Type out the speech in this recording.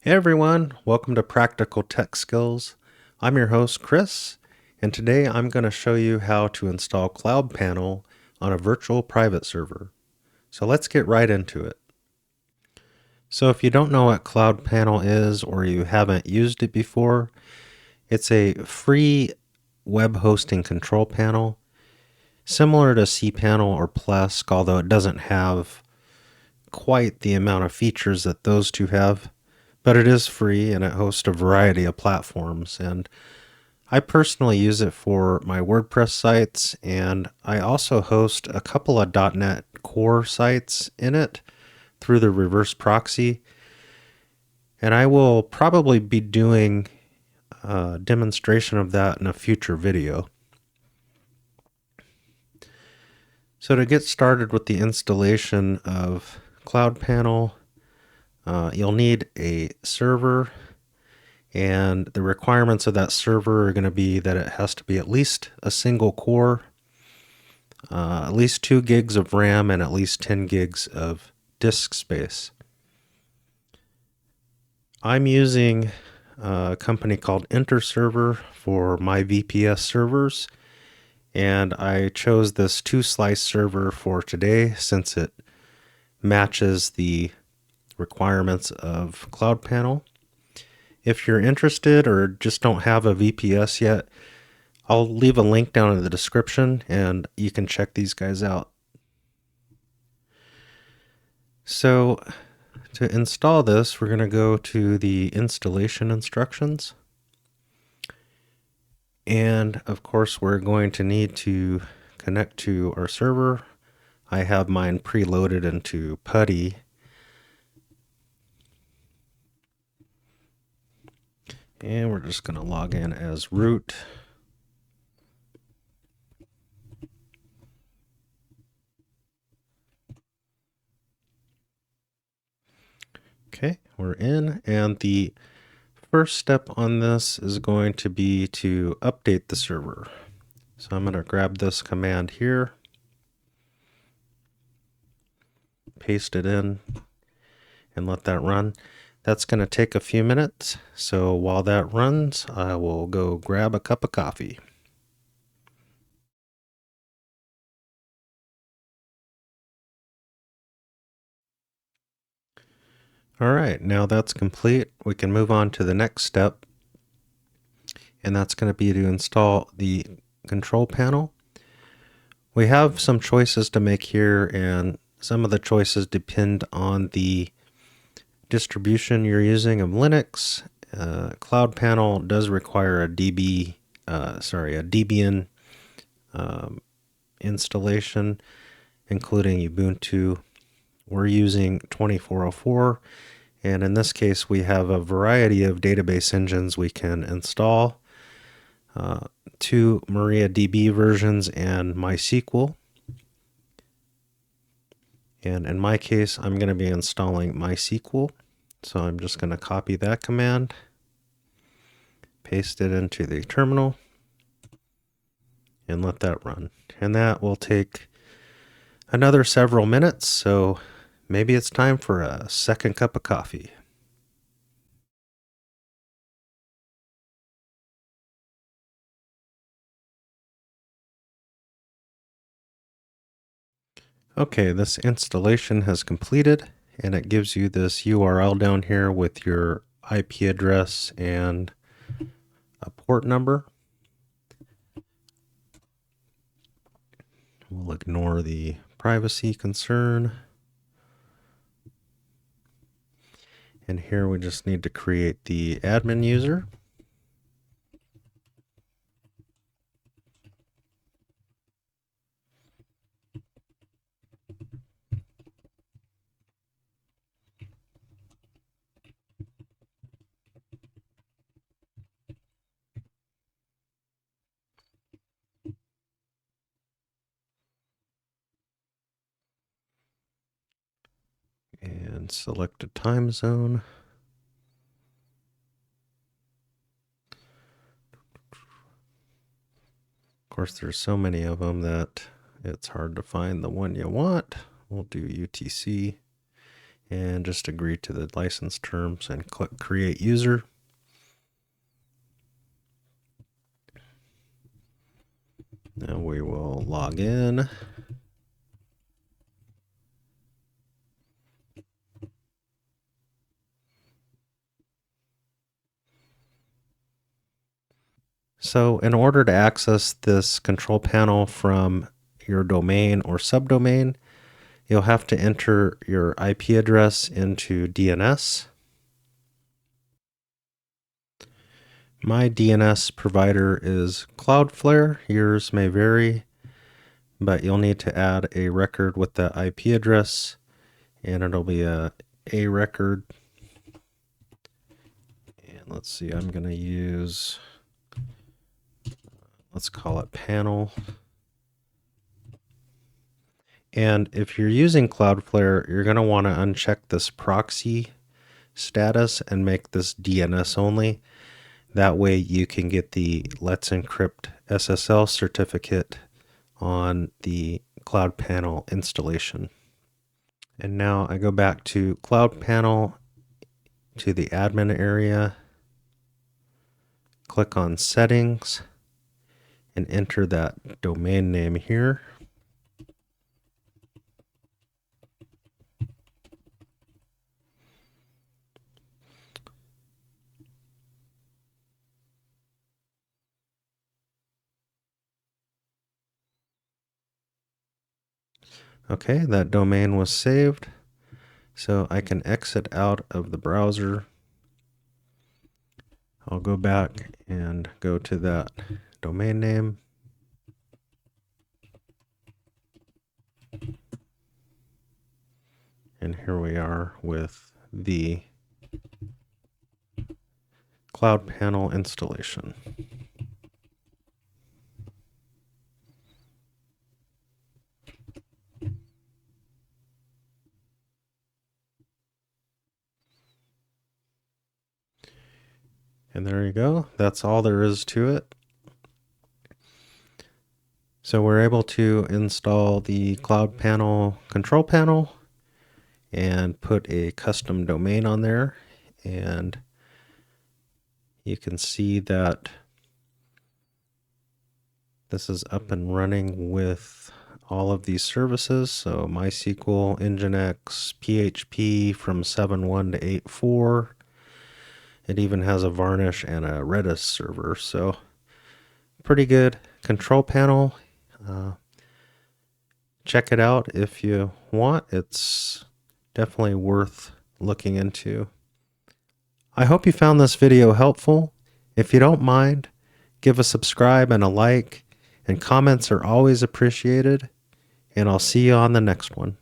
Hey everyone, welcome to Practical Tech Skills. I'm your host Chris, and today I'm going to show you how to install CloudPanel on a virtual private server. So let's get right into it. So if you don't know what CloudPanel is or you haven't used it before, it's a free web hosting control panel, similar to cPanel or Plesk, although it doesn't have quite the amount of features that those two have. But it is free and it hosts a variety of platforms. And I personally use it for my WordPress sites, and I also host a couple of .NET Core sites in it through the reverse proxy. And I will probably be doing a demonstration of that in a future video. So to get started with the installation of CloudPanel, you'll need a server, and the requirements of that server are going to be that it has to be at least a single core, at least 2 gigs of RAM, and at least 10 gigs of disk space. I'm using a company called InterServer for my VPS servers, and I chose this 2-slice server for today since it matches the requirements of CloudPanel. If you're interested or just don't have a VPS yet, I'll leave a link down in the description and you can check these guys out. So to install this, we're going to go to the installation instructions. And of course, we're going to need to connect to our server. I have mine preloaded into PuTTY. And we're just going to log in as root. Okay, we're in, and the first step on this is going to be to update the server. So I'm going to grab this command here, paste it in, and let that run. That's going to take a few minutes, so while that runs, I will go grab a cup of coffee. All right, now that's complete. We can move on to the next step, and that's going to be to install the control panel. We have some choices to make here, and some of the choices depend on the distribution you're using of Linux. CloudPanel does require a Debian installation, including Ubuntu. We're using 2404, and in this case, we have a variety of database engines we can install. 2 MariaDB versions and MySQL. And in my case, I'm going to be installing MySQL. So I'm just going to copy that command, paste it into the terminal, and let that run. And that will take another several minutes, so maybe it's time for a second cup of coffee. Okay, this installation has completed, and it gives you this URL down here with your IP address and a port number. We'll ignore the privacy concern. And here we just need to create the admin user. And select a time zone. Of course, there's so many of them that it's hard to find the one you want. We'll do UTC and just agree to the license terms and click Create User. Now we will log in. So in order to access this control panel from your domain or subdomain, you'll have to enter your IP address into DNS. My DNS provider is Cloudflare. Yours may vary, but you'll need to add a record with that IP address, and it'll be a record. And let's see, I'm going to use, let's call it panel. And if you're using Cloudflare, you're going to want to uncheck this proxy status and make this DNS only. That way you can get the Let's Encrypt SSL certificate on the CloudPanel installation. And now I go back to CloudPanel, to the admin area, click on Settings, and enter that domain name here. Okay, that domain was saved, so I can exit out of the browser. I'll go back and go to that domain name. And here we are with the CloudPanel installation. And there you go. That's all there is to it. So we're able to install the CloudPanel control panel and put a custom domain on there. And you can see that this is up and running with all of these services. So MySQL, Nginx, PHP from 7.1 to 8.4. It even has a Varnish and a Redis server. So pretty good control panel. Check it out if you want. It's definitely worth looking into. I hope you found this video helpful. If you don't mind, give a subscribe and a like, and comments are always appreciated. And I'll see you on the next one.